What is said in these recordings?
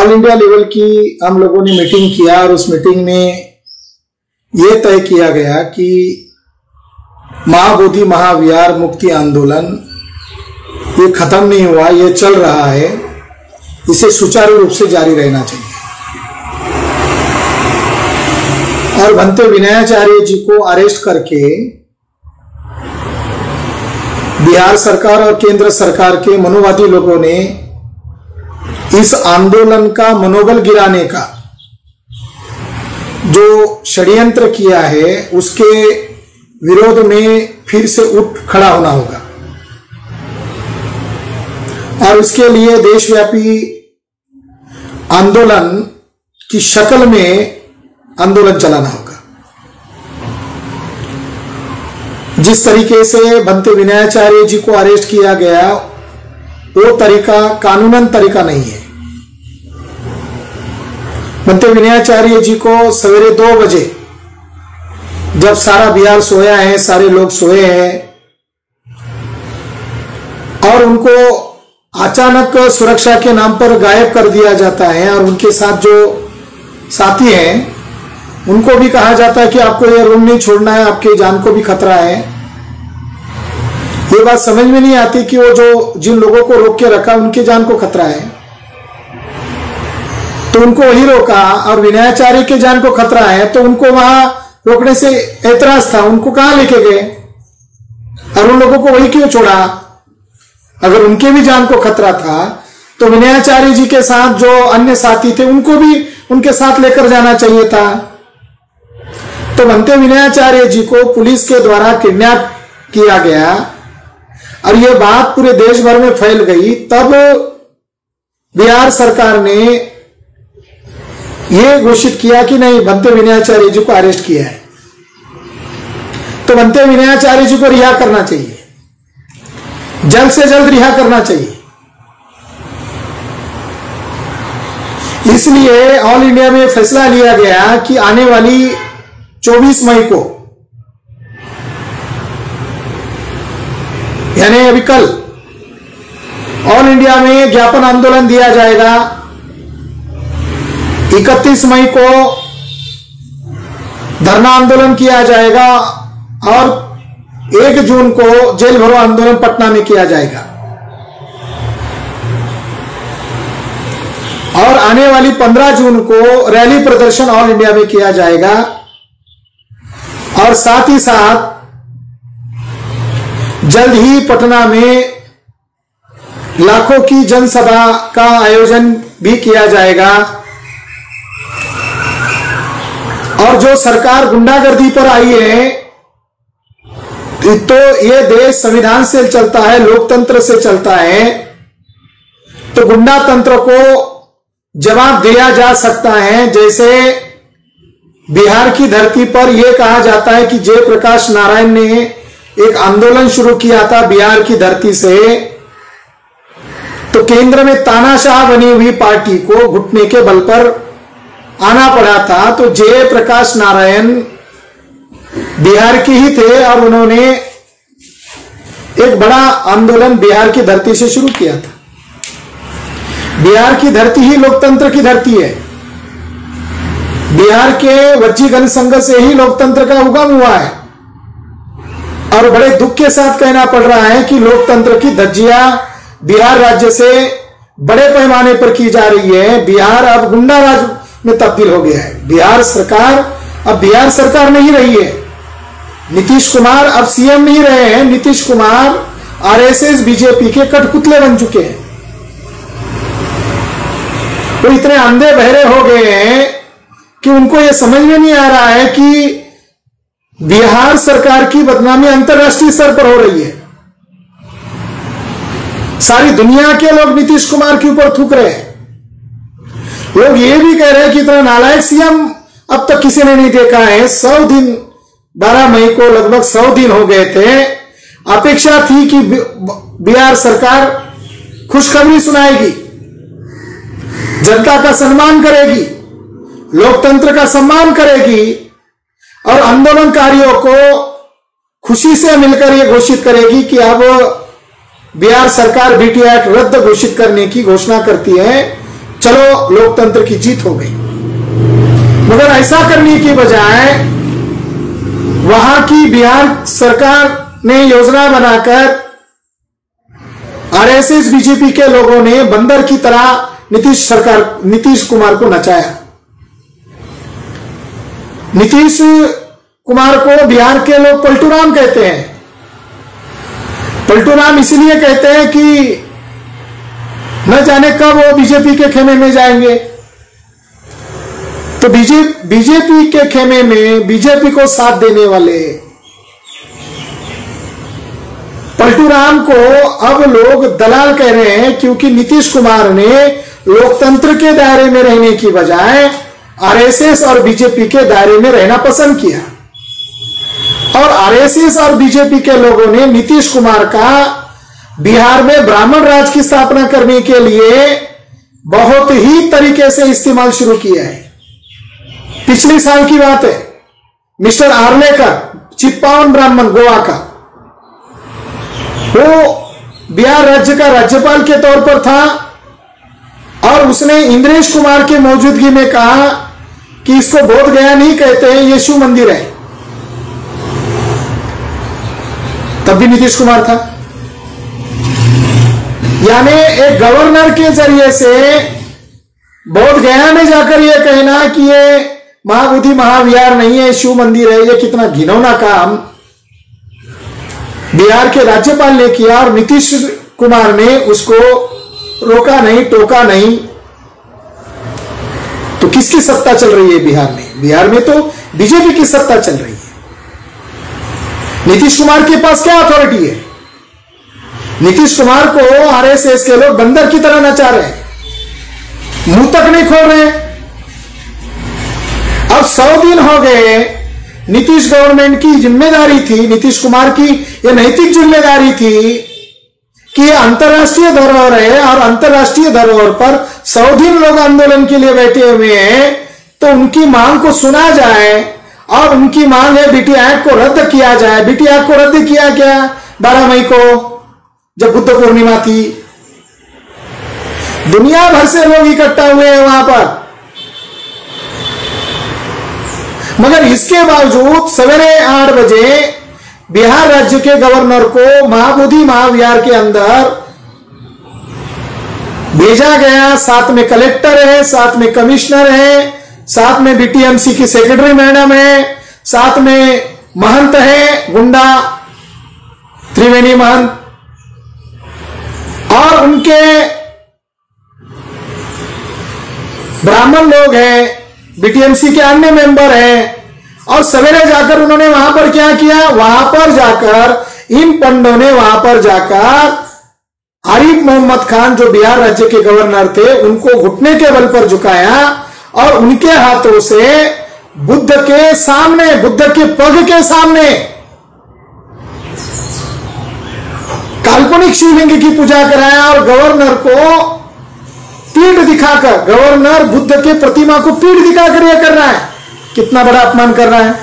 All India level की हम लोगों ने मीटिंग किया और उस मीटिंग में ये तय किया गया कि महाबोधि महाविहार मुक्ति आंदोलन ये खत्म नहीं हुआ, ये चल रहा है, इसे सुचारू रूप से जारी रहना चाहिए। और भंते विनयाचार्य जी को अरेस्ट करके बिहार सरकार और केंद्र सरकार के मनोवादी लोगों ने इस आंदोलन का मनोबल गिराने का जो षड्यंत्र किया है उसके विरोध में फिर से उठ खड़ा होना होगा और उसके लिए देशव्यापी आंदोलन की शक्ल में आंदोलन चलाना होगा। जिस तरीके से भंते विनयाचार्य जी को अरेस्ट किया गया वो तरीका कानूनन तरीका नहीं है। भंते विनयाचार्य जी को सवेरे 2 बजे जब सारा बिहार सोया है, सारे लोग सोए हैं और उनको अचानक सुरक्षा के नाम पर गायब कर दिया जाता है और उनके साथ जो साथी हैं उनको भी कहा जाता है कि आपको ये रूम नहीं छोड़ना है, आपके जान को भी खतरा है। ये बात समझ में नहीं आती कि वो जो जिन लोगों को रोक के रखा उनके जान को खतरा है, तो उनको वही रोका, और विनयाचार्य के जान को खतरा है तो उनको वहां रोकने से ऐतराज था, उनको कहां लेके गए और उन लोगों को वही क्यों छोड़ा? अगर उनके भी जान को खतरा था तो विनयाचार्य जी के साथ जो अन्य साथी थे उनको भी उनके साथ लेकर जाना चाहिए था। तो भंते विनयाचार्य जी को पुलिस के द्वारा किडनैप किया गया और यह बात पूरे देश भर में फैल गई। तब बिहार सरकार ने यह घोषित किया कि नहीं, भंते विनयाचार्य जी को अरेस्ट किया है तो भंते विनयाचार्य जी को रिहा करना चाहिए, जल्द से जल्द रिहा करना चाहिए। इसलिए ऑल इंडिया में फैसला लिया गया कि आने वाली 24 मई को यानी अभी कल ऑल इंडिया में ज्ञापन आंदोलन दिया जाएगा। 31 मई को धरना आंदोलन किया जाएगा और 1 जून को जेल भरो आंदोलन पटना में किया जाएगा और आने वाली 15 जून को रैली प्रदर्शन ऑल इंडिया में किया जाएगा और साथ ही साथ जल्द ही पटना में लाखों की जनसभा का आयोजन भी किया जाएगा। और जो सरकार गुंडागर्दी पर आई है, तो ये देश संविधान से चलता है, लोकतंत्र से चलता है, तो गुंडा तंत्र को जवाब दिया जा सकता है। जैसे बिहार की धरती पर यह कहा जाता है कि जयप्रकाश नारायण ने एक आंदोलन शुरू किया था बिहार की धरती से, तो केंद्र में तानाशाह बनी हुई पार्टी को घुटने के बल पर आना पड़ा था। तो जयप्रकाश नारायण बिहार के ही थे और उन्होंने एक बड़ा आंदोलन बिहार की धरती से शुरू किया था। बिहार की धरती ही लोकतंत्र की धरती है। बिहार के वज्जी जनसंघ से ही लोकतंत्र का उगम हुआ है और बड़े दुख के साथ कहना पड़ रहा है कि लोकतंत्र की धज्जियां बिहार राज्य से बड़े पैमाने पर की जा रही है। बिहार अब गुंडा राज में तब्दील हो गया है। बिहार सरकार अब बिहार सरकार नहीं रही है। नीतीश कुमार अब सीएम नहीं रहे हैं। नीतीश कुमार आरएसएस बीजेपी के कठपुतले बन चुके हैं। वो इतने अंधे बहरे हो गए हैं कि उनको यह समझ में नहीं आ रहा है कि बिहार सरकार की बदनामी अंतर्राष्ट्रीय स्तर पर हो रही है। सारी दुनिया के लोग नीतीश कुमार के ऊपर थूक रहे हैं। लोग ये भी कह रहे हैं कि इतना नालायक सीएम अब तक किसी ने नहीं देखा है। 100 दिन 12 मई को लगभग 100 दिन हो गए थे। अपेक्षा थी कि बिहार सरकार खुशखबरी सुनाएगी, जनता का सम्मान करेगी, लोकतंत्र का सम्मान करेगी और आंदोलनकारियों को खुशी से मिलकर यह घोषित करेगी कि अब बिहार सरकार बीटी एक्ट रद्द घोषित करने की घोषणा करती है चलो लोकतंत्र की जीत हो गई। मगर ऐसा करने की बजाय वहां की बिहार सरकार ने योजना बनाकर आरएसएस बीजेपी के लोगों ने बंदर की तरह नीतीश कुमार को नचाया। नीतीश कुमार को बिहार के लोग पलटूराम कहते हैं। पलटूराम इसलिए कहते हैं कि न जाने कब वो बीजेपी के खेमे में जाएंगे। तो बीजेपी के खेमे में बीजेपी को साथ देने वाले पलटूराम को अब लोग दलाल कह रहे हैं, क्योंकि नीतीश कुमार ने लोकतंत्र के दायरे में रहने की बजाय आरएसएस और बीजेपी के दायरे में रहना पसंद किया। और आरएसएस और बीजेपी के लोगों ने नीतीश कुमार का बिहार में ब्राह्मण राज की स्थापना करने के लिए बहुत ही तरीके से इस्तेमाल शुरू किया है। पिछले साल की बात है, मिस्टर आर्लेकर, चिप्पावन ब्राह्मण गोवा का, वो बिहार राज्य का राज्यपाल के तौर पर था और उसने इंद्रेश कुमार के मौजूदगी में कहा कि इसको बोध गया नहीं कहते हैं, ये शिव मंदिर है। तब भी नीतीश कुमार था। यानी एक गवर्नर के जरिए से बोध गया में जाकर यह कहना कि ये महाबोधि महाविहार नहीं है, शिव मंदिर है, यह कितना घिनौना काम बिहार के राज्यपाल ने किया और नीतीश कुमार ने उसको रोका नहीं, टोका नहीं। तो किसकी सत्ता चल रही है बिहार में? बिहार में तो बीजेपी की सत्ता चल रही है। नीतीश कुमार के पास क्या अथॉरिटी है? नीतीश कुमार को आरएसएस के लोग बंदर की तरह नचा रहे हैं, मुंह तक नहीं खोल रहे। अब 100 दिन हो गए, नीतीश गवर्नमेंट की जिम्मेदारी थी, नीतीश कुमार की यह नैतिक जिम्मेदारी थी कि यह अंतर्राष्ट्रीय धरोहर है और अंतर्राष्ट्रीय धरोहर पर 100 दिन लोग आंदोलन के लिए बैठे हुए हैं, तो उनकी मांग को सुना जाए। और उनकी मांग है बीटी एक्ट को रद्द किया जाए। बीटी एक्ट को रद्द किया गया 12 मई को, जब बुद्ध पूर्णिमा थी। दुनिया भर से लोग इकट्ठा हुए हैं वहां पर, मगर इसके बावजूद सवेरे 8 बजे बिहार राज्य के गवर्नर को महाबोधि महाविहार के अंदर भेजा गया। साथ में कलेक्टर है, साथ में कमिश्नर है, साथ में बीटीएमसी की सेक्रेटरी मैडम है, साथ में महंत है, गुंडा त्रिवेणी महंत, और उनके ब्राह्मण लोग हैं, बीटीएमसी के अन्य मेंबर हैं। और सवेरे जाकर उन्होंने वहां पर क्या किया? वहां पर जाकर इन पंडों ने वहां पर जाकर आरिफ मोहम्मद खान, जो बिहार राज्य के गवर्नर थे, उनको घुटने के बल पर झुकाया और उनके हाथों से बुद्ध के सामने, बुद्ध के पग के सामने काल्पनिक शिवलिंग की पूजा कराया और गवर्नर को पीठ दिखाकर, गवर्नर बुद्ध के प्रतिमा को पीठ दिखाकर यह कर रहा है। कितना बड़ा अपमान कर रहा है।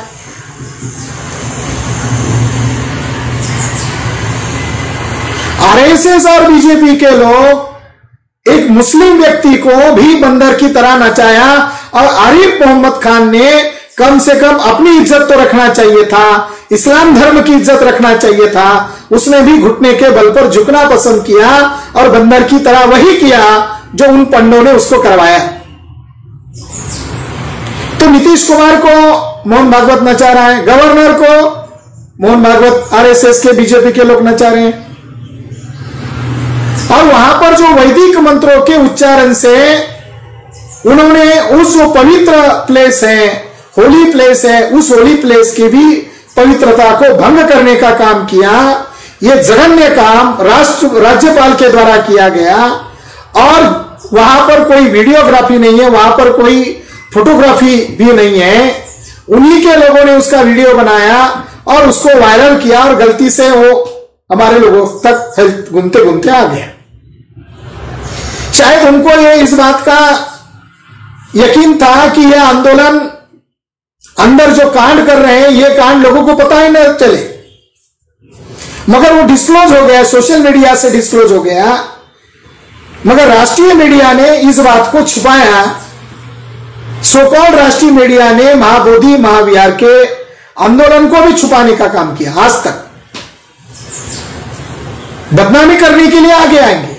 आरएसएस और बीजेपी के लोग एक मुस्लिम व्यक्ति को भी बंदर की तरह नचाया और आरिफ मोहम्मद खान ने कम से कम अपनी इज्जत तो रखना चाहिए था, इस्लाम धर्म की इज्जत रखना चाहिए था। उसने भी घुटने के बल पर झुकना पसंद किया और बंदर की तरह वही किया जो उन पंडों ने उसको करवाया। तो नीतीश कुमार को मोहन भागवत नचा रहा है, गवर्नर को मोहन भागवत आरएसएस के बीजेपी के लोग नचा रहे हैं। और वहां पर जो वैदिक मंत्रों के उच्चारण से उन्होंने उस जो पवित्र प्लेस है, होली प्लेस है, उस होली प्लेस की भी पवित्रता को भंग करने का काम किया। यह जघन्य काम राज्यपाल के द्वारा किया गया। और वहां पर कोई वीडियोग्राफी नहीं है, वहां पर कोई फोटोग्राफी भी नहीं है। उन्हीं के लोगों ने उसका वीडियो बनाया और उसको वायरल किया और गलती से वो हमारे लोगों तक घूमते घूमते आ गया। शायद उनको ये इस बात का यकीन था कि यह आंदोलन अंदर जो कांड कर रहे हैं, यह कांड लोगों को पता ही न चले, मगर वो डिस्क्लोज हो गया, सोशल मीडिया से डिस्क्लोज हो गया। मगर राष्ट्रीय मीडिया ने इस बात को छुपाया। सो कॉल्ड राष्ट्रीय मीडिया ने महाबोधि महाविहार के आंदोलन को भी छुपाने का काम किया। आज तक बदनामी करने के लिए आगे आएंगे।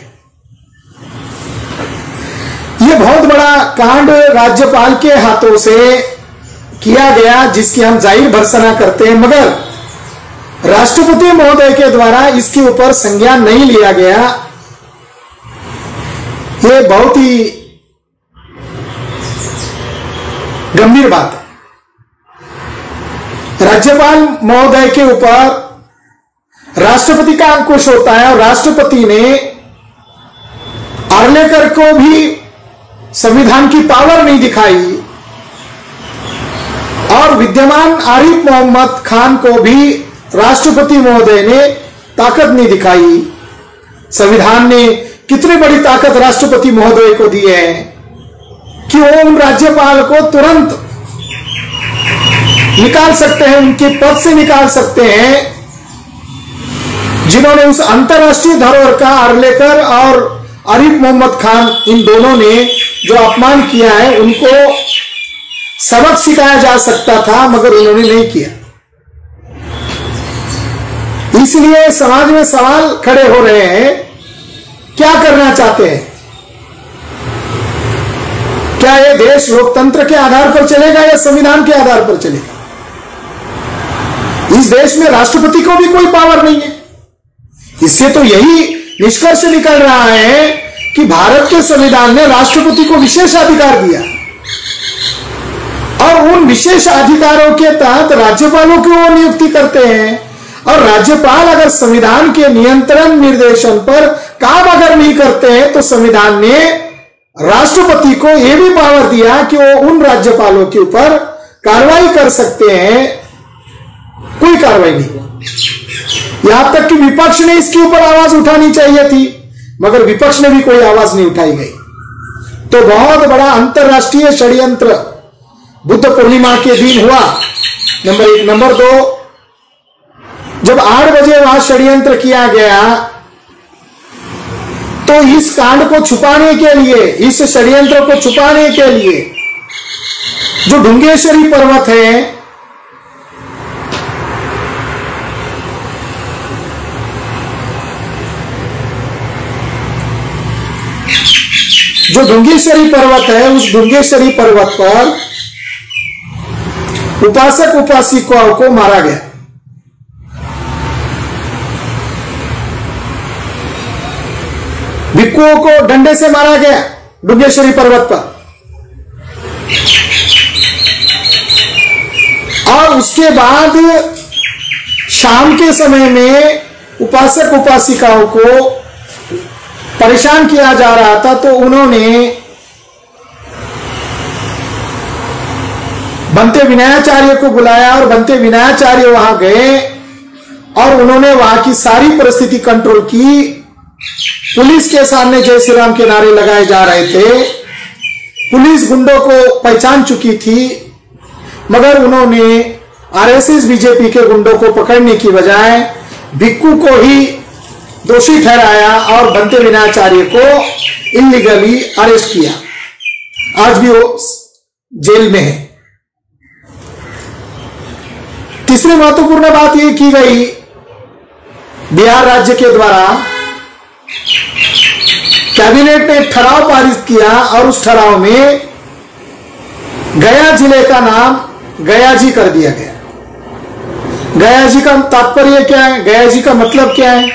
यह बहुत बड़ा कांड राज्यपाल के हाथों से किया गया, जिसकी हम जाहिर भर्त्सना करते हैं, मगर राष्ट्रपति महोदय के द्वारा इसके ऊपर संज्ञान नहीं लिया गया। यह बहुत ही गंभीर बात है। राज्यपाल महोदय के ऊपर राष्ट्रपति का अंकुश होता है और राष्ट्रपति ने आर्लेकर को भी संविधान की पावर नहीं दिखाई और विद्यमान आरिफ मोहम्मद खान को भी राष्ट्रपति महोदय ने ताकत नहीं दिखाई। संविधान ने कितनी बड़ी ताकत राष्ट्रपति महोदय को दी है कि वो उन राज्यपाल को तुरंत निकाल सकते हैं, उनके पद से निकाल सकते हैं, जिन्होंने उस अंतरराष्ट्रीय धरोहर का आर्लेकर और आरिफ मोहम्मद खान, इन दोनों ने जो अपमान किया है, उनको सबक सिखाया जा सकता था, मगर उन्होंने नहीं किया। इसलिए समाज में सवाल खड़े हो रहे हैं, क्या करना चाहते हैं? क्या यह देश लोकतंत्र के आधार पर चलेगा या संविधान के आधार पर चलेगा? इस देश में राष्ट्रपति को भी कोई पावर नहीं है। इससे तो यही निष्कर्ष निकल रहा है कि भारत के संविधान ने राष्ट्रपति को विशेष अधिकार दिया और उन विशेष अधिकारों के तहत राज्यपालों की वो नियुक्ति करते हैं। और राज्यपाल अगर संविधान के नियंत्रण निर्देशन पर काम अगर नहीं करते हैं तो संविधान ने राष्ट्रपति को यह भी पावर दिया कि वो उन राज्यपालों के ऊपर कार्रवाई कर सकते हैं। कोई कार्रवाई नहीं हुआ। यहां तक कि विपक्ष ने इसके ऊपर आवाज उठानी चाहिए थी, मगर विपक्ष ने भी कोई आवाज नहीं उठाई गई। तो बहुत बड़ा अंतरराष्ट्रीय षड्यंत्र बुद्ध पूर्णिमा के दिन हुआ, नंबर 1। नंबर 2, जब 8 बजे वहां षड्यंत्र किया गया तो इस कांड को छुपाने के लिए, इस षड्यंत्र को छुपाने के लिए जो ढुंगेश्वरी पर्वत है, जो ढुंगेश्वरी पर्वत है, उस ढुंगेश्वरी पर्वत पर उपासक उपासिकाओं को मारा गया। भिक्षुओं को डंडे से मारा गया ढुंगेश्वरी पर्वत पर। और उसके बाद शाम के समय में उपासक उपासिकाओं को परेशान किया जा रहा था, तो उन्होंने बनते विनयाचार्य को बुलाया और बनते विनयाचार्य वहां गए और उन्होंने वहां की सारी परिस्थिति कंट्रोल की। पुलिस के सामने जय श्री राम के नारे लगाए जा रहे थे। पुलिस गुंडों को पहचान चुकी थी, मगर उन्होंने आरएसएस बीजेपी के गुंडों को पकड़ने की बजाय भिक्खू को ही दोषी ठहराया और बनते विनयाचार्य को इलीगली अरेस्ट किया। आज भी वो जेल में है। तीसरी महत्वपूर्ण बात यह की गई बिहार राज्य के द्वारा, कैबिनेट ने एक ठराव पारित किया और उस ठराव में गया जिले का नाम गया जी कर दिया गया। गया जी का तात्पर्य क्या है? गया जी का मतलब क्या है?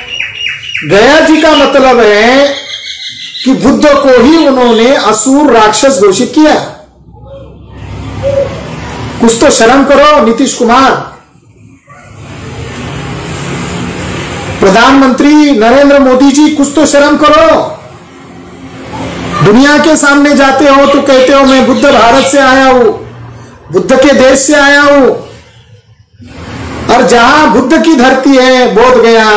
गया जी का मतलब है कि बुद्ध को ही उन्होंने असुर राक्षस घोषित किया। कुछ तो शर्म करो नीतीश कुमार। प्रधानमंत्री नरेंद्र मोदी जी, कुछ तो शर्म करो। दुनिया के सामने जाते हो तो कहते हो मैं बुद्ध भारत से आया हूं, बुद्ध के देश से आया हूं। और जहां बुद्ध की धरती है बोध गया,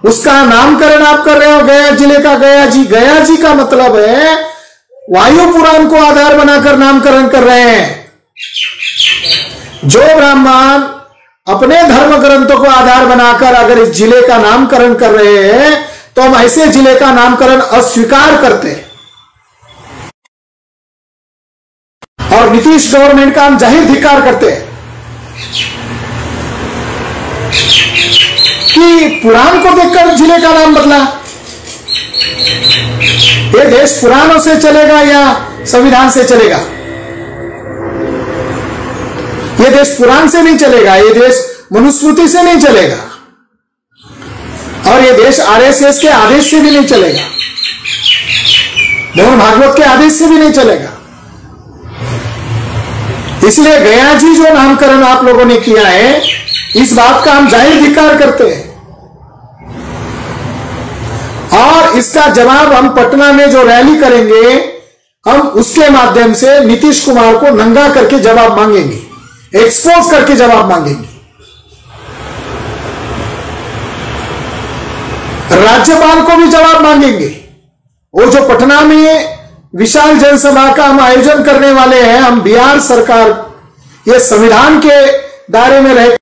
उसका नामकरण आप कर रहे हो गया जिले का गया जी। गया जी का मतलब है वायु पुराण को आधार बनाकर नामकरण कर रहे हैं। जो ब्राह्मण अपने धर्म ग्रंथों को आधार बनाकर अगर इस जिले का नामकरण कर रहे हैं तो हम ऐसे जिले का नामकरण अस्वीकार करते हैं और नीतीश गवर्नमेंट का हम जाहिर धिक्कार करते हैं कि पुराण को देखकर जिले का नाम बदला। ये देश पुराणों से चलेगा या संविधान से चलेगा? ये देश पुराण से नहीं चलेगा, ये देश मनुस्मृति से नहीं चलेगा और ये देश आरएसएस के आदेश से भी नहीं चलेगा, मोहन भागवत के आदेश से भी नहीं चलेगा। इसलिए गया जी जो नामकरण आप लोगों ने किया है, इस बात का हम जाहिर धिक्कार करते हैं और इसका जवाब हम पटना में जो रैली करेंगे, हम उसके माध्यम से नीतीश कुमार को नंगा करके जवाब मांगेंगे, एक्सपोज करके जवाब मांगेंगे। राज्यपाल को भी जवाब मांगेंगे। वो जो पटना में विशाल जनसभा का हम आयोजन करने वाले हैं, हम बिहार सरकार ये संविधान के दायरे में रह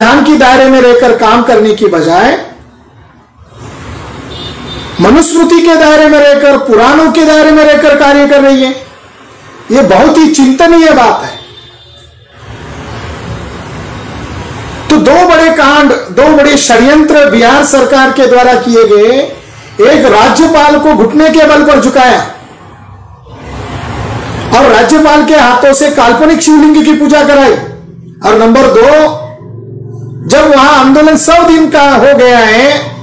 संविधान की दायरे में रहकर काम करने की बजाय मनुस्मृति के दायरे में रहकर, पुराणों के दायरे में रहकर कार्य कर रही है। ये बहुत ही चिंतनीय बात है। तो दो बड़े कांड, दो बड़े षड्यंत्र बिहार सरकार के द्वारा किए गए। एक, राज्यपाल को घुटने के बल पर झुकाया और राज्यपाल के हाथों से काल्पनिक शिवलिंग की पूजा कराई। और नंबर 2, जब वहां आंदोलन 100 दिन का हो गया है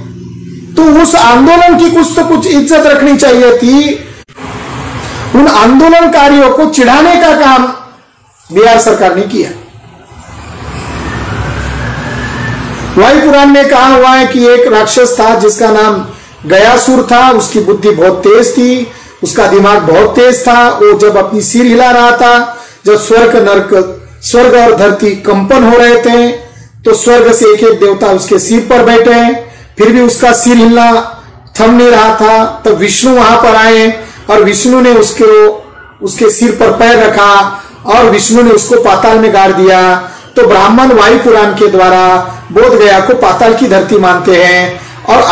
तो उस आंदोलन की कुछ तो कुछ इज्जत रखनी चाहिए थी। उन आंदोलनकारियों को चिढ़ाने का काम बिहार सरकार ने किया। वायु पुराण में कहा हुआ है कि एक राक्षस था जिसका नाम गयासुर था। उसकी बुद्धि बहुत तेज थी, उसका दिमाग बहुत तेज था। वो जब अपनी सिर हिला रहा था, जब स्वर्ग और धरती कंपन हो रहे थे, तो स्वर्ग से एक एक देवता उसके सिर पर बैठे, फिर भी उसका सिर हिलना थम नहीं रहा था। तब विष्णु वहां पर आए और विष्णु ने उसके सिर पर पैर रखा और विष्णु ने उसको पाताल में गाड़ दिया। तो ब्राह्मण वायु पुराण के द्वारा बोध गया को पाताल की धरती मानते हैं और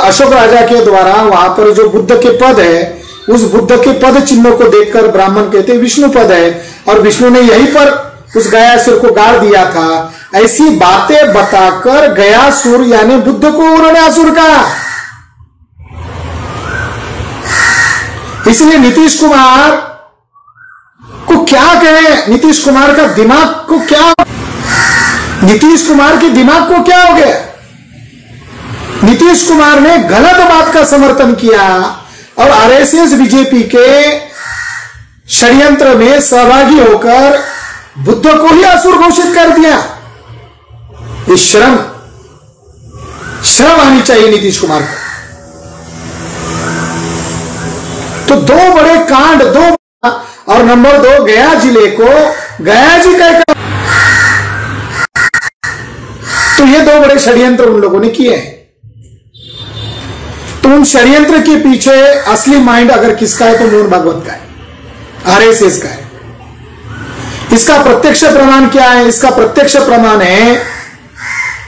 अशोक राजा के द्वारा वहां पर जो बुद्ध के पद है, उस बुद्ध के पद चिन्हों को देखकर ब्राह्मण कहते हैं विष्णु पद है और विष्णु ने यहीं पर उस गयासुर को गाड़ दिया था। ऐसी बातें बताकर गयासुर यानी बुद्ध को उन्होंने असुर कहा। इसलिए नीतीश कुमार को क्या कहें, नीतीश कुमार का दिमाग को क्या, नीतीश कुमार के दिमाग को क्या हो गया? नीतीश कुमार ने गलत बात का समर्थन किया और आरएसएस बीजेपी के षड्यंत्र में सहभागी होकर बुद्ध को ही असुर घोषित कर दिया। ये शर्म आनी चाहिए नीतीश कुमार को। तो दो बड़े कांड, और नंबर 2, गया जिले को गया जी कहकर, तो ये दो बड़े षड्यंत्र उन लोगों ने किए हैं। तो उन षड्यंत्र के पीछे असली माइंड अगर किसका है तो मोहन भागवत का है, आरएसएस का है। इसका प्रत्यक्ष प्रमाण क्या है? इसका प्रत्यक्ष प्रमाण है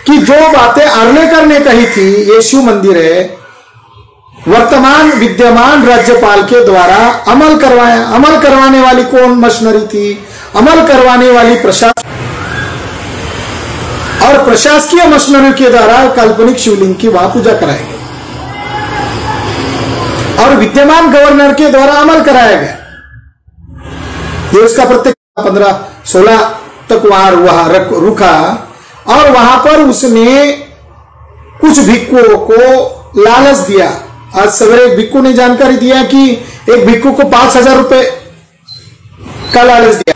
कि जो बातें आर्लेकर ने कही थी, ये शिव मंदिर है, वर्तमान विद्यमान राज्यपाल के द्वारा अमल करवाया। अमल करवाने वाली कौन मशीनरी थी? अमल करवाने वाली प्रशासन और प्रशासकीय मशीनरी के द्वारा काल्पनिक शिवलिंग की वहां पूजा कराई गई और विद्यमान गवर्नर के द्वारा अमल कराया गया। ये उसका प्रत्येक 15-16 तक वहां रुका और वहां पर उसने कुछ भिक्षुओं को लालच दिया। आज सवेरे एक भिक्षु ने जानकारी दिया कि एक भिक्षु को 5,000 रुपए का लालच दिया।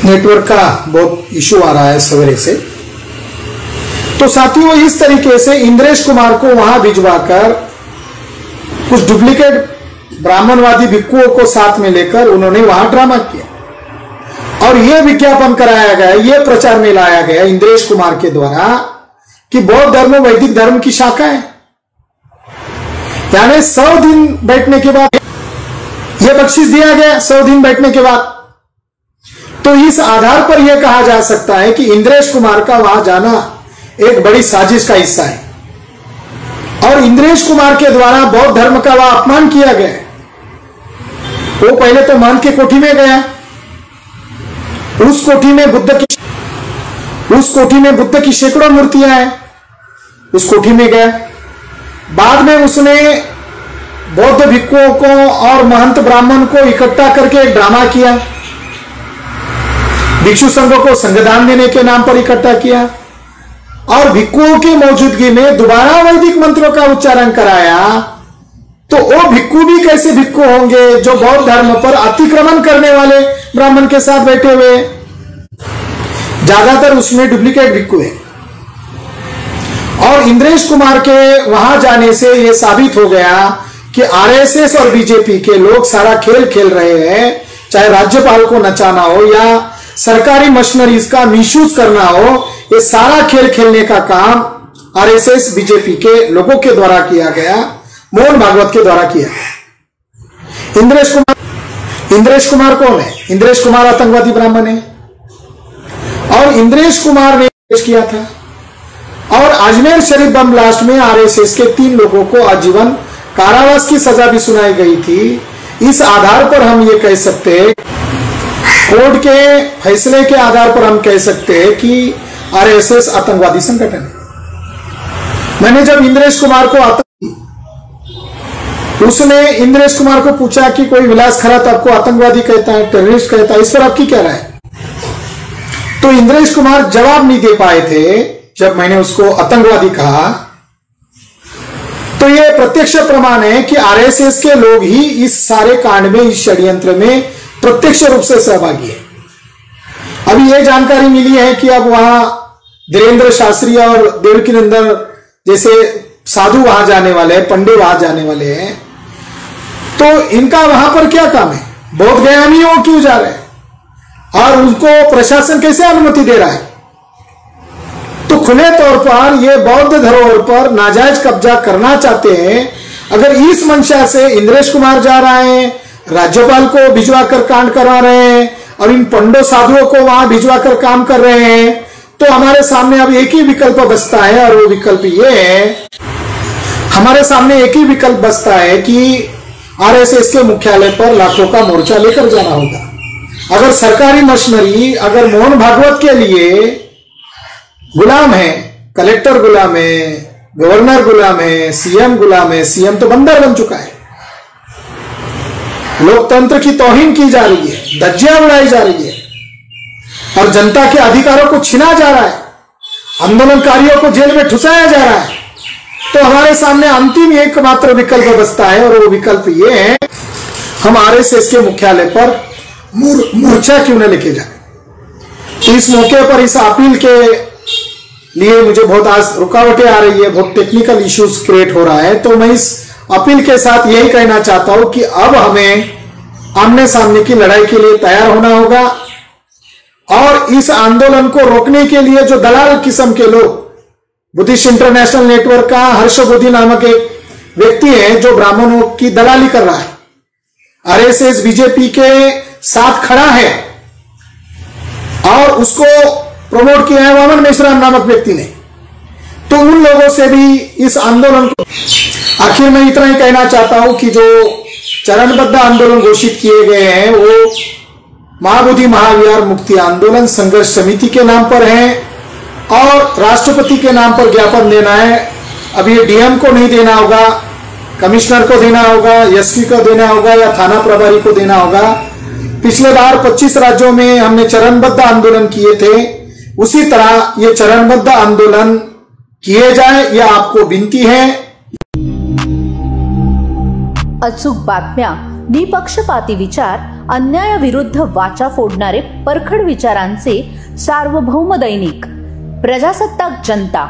नेटवर्क का बहुत इशू आ रहा है सवेरे से। तो साथियों, इस तरीके से इंद्रेश कुमार को वहां भिजवाकर कुछ डुप्लीकेट ब्राह्मणवादी भिक्षुओं को साथ में लेकर उन्होंने वहां ड्रामा किया और यह विज्ञापन कराया गया, यह प्रचार में लाया गया इंद्रेश कुमार के द्वारा कि बौद्ध धर्म वैदिक धर्म की शाखा है। यानी 100 दिन बैठने के बाद यह बख्शिश दिया गया। 100 दिन बैठने के बाद तो इस आधार पर यह कहा जा सकता है कि इंद्रेश कुमार का वहां जाना एक बड़ी साजिश का हिस्सा है और इंद्रेश कुमार के द्वारा बौद्ध धर्म का वह अपमान किया गया। वो पहले तो महंत की कोठी में गया, उस कोठी में बुद्ध की सैकड़ों मूर्तियां हैं, उस कोठी में गया। बाद में उसने बौद्ध भिक्षुओं को और महंत ब्राह्मण को इकट्ठा करके एक ड्रामा किया, भिक्षु संघों को संगदान देने के नाम पर इकट्ठा किया और भिक्षुओं की मौजूदगी में दोबारा वैदिक मंत्रों का उच्चारण कराया। तो वो भिक्षु भी कैसे भिक्षु होंगे जो बौद्ध धर्म पर अतिक्रमण करने वाले ब्राह्मण के साथ बैठे हुए, ज्यादातर उसमें डुप्लीकेट भिक्षु है। और इंद्रेश कुमार के वहां जाने से यह साबित हो गया कि आरएसएस और बीजेपी के लोग सारा खेल खेल रहे हैं, चाहे राज्यपाल को नचाना हो या सरकारी मशीनरीज का मिसयूज करना हो, ये सारा खेल खेलने का काम आरएसएस बीजेपी के लोगों के द्वारा किया गया, मोहन भागवत के द्वारा किया गया। इंद्रेश कुमार कौन है? इंद्रेश कुमार आतंकवादी ब्राह्मण है और इंद्रेश कुमार ने किया था और अजमेर शरीफ बम ब्लास्ट में आरएसएस के 3 लोगों को आजीवन कारावास की सजा भी सुनाई गई थी। इस आधार पर हम ये कह सकते हैं, कोर्ट के फैसले के आधार पर हम कह सकते हैं कि आरएसएस आतंकवादी संगठन है। मैंने जब इंद्रेश कुमार को उसने इंद्रेश कुमार को पूछा कि कोई विलास खरात आपको आतंकवादी कहता है, टेररिस्ट कहता है, इस पर आपकी क्या राय है? तो इंद्रेश कुमार जवाब नहीं दे पाए थे। जब मैंने उसको आतंकवादी कहा तो यह प्रत्यक्ष प्रमाण है कि आरएसएस के लोग ही इस सारे कांड में, इस षड्यंत्र में प्रत्यक्ष रूप से सहभागी है। अभी यह जानकारी मिली है कि अब वहां धीरेन्द्र शास्त्री और देवकीनंदन जैसे साधु वहां जाने वाले हैं, पंडित वहां जाने वाले हैं। तो इनका वहां पर क्या काम है? बौद्ध गया नहीं, वो क्यों जा रहे हैं और उनको प्रशासन कैसे अनुमति दे रहा है? तो खुले तौर पर ये बौद्ध धरोहर पर नाजायज कब्जा करना चाहते हैं। अगर इस मंशा से इंद्रेश कुमार जा रहा है, राज्यपाल को भिजवा कर कांड करवा रहे हैं और इन पंडो साधुओं को वहां भिजवा कर काम कर रहे हैं, तो हमारे सामने अब एक ही विकल्प बचता है और वो विकल्प ये है, हमारे सामने एक ही विकल्प बचता है कि आरएसएस के मुख्यालय पर लाखों का मोर्चा लेकर जाना होगा। अगर सरकारी मशीनरी अगर मोहन भागवत के लिए गुलाम है, कलेक्टर गुलाम है, गवर्नर गुलाम है, सीएम गुलाम है, सीएम तो बंदर बन चुका है, लोकतंत्र की तौहीन की जा रही है, धज्जियां उड़ाई जा रही है और जनता के अधिकारों को छीना जा रहा है, आंदोलनकारियों को जेल में ठुसाया जा रहा है। तो हमारे सामने अंतिम एकमात्र विकल्प बचता है और वो विकल्प ये है, हम आरएसएस के मुख्यालय पर मोर्चा क्यों न लेके जाए। इस मौके पर इस अपील के लिए मुझे बहुत आज रुकावटें आ रही है, बहुत टेक्निकल इश्यूज क्रिएट हो रहा है। तो मैं इस अपील के साथ यही कहना चाहता हूं कि अब हमें आमने सामने की लड़ाई के लिए तैयार होना होगा और इस आंदोलन को रोकने के लिए जो दलाल किस्म के लोग, बुद्धिस्ट इंटरनेशनल नेटवर्क का हर्ष बुद्धि नामक एक व्यक्ति है जो ब्राह्मणों की दलाली कर रहा है, आरएसएस बीजेपी के साथ खड़ा है और उसको प्रमोट किया है वामन मेश्राम नामक व्यक्ति ने। तो उन लोगों से भी इस आंदोलन को, आखिर में इतना ही कहना चाहता हूं कि जो चरणबद्ध आंदोलन घोषित किए गए हैं वो महाबोधि महाविहार मुक्ति आंदोलन संघर्ष समिति के नाम पर है और राष्ट्रपति के नाम पर ज्ञापन देना है। अब ये डीएम को नहीं देना होगा, कमिश्नर को देना होगा, एसपी को देना होगा या थाना प्रभारी को देना होगा। पिछले बार 25 राज्यों में हमने चरणबद्ध आंदोलन किए थे, उसी तरह ये चरणबद्ध आंदोलन किए जाए, यह आपको विनती है। अचूक बातम्या, निपक्षपाती विचार, अन्यायाविरुद्ध वाचा फोडणारे परखड विचारांचे सार्वभौम दैनिक प्रजासत्ताक जनता।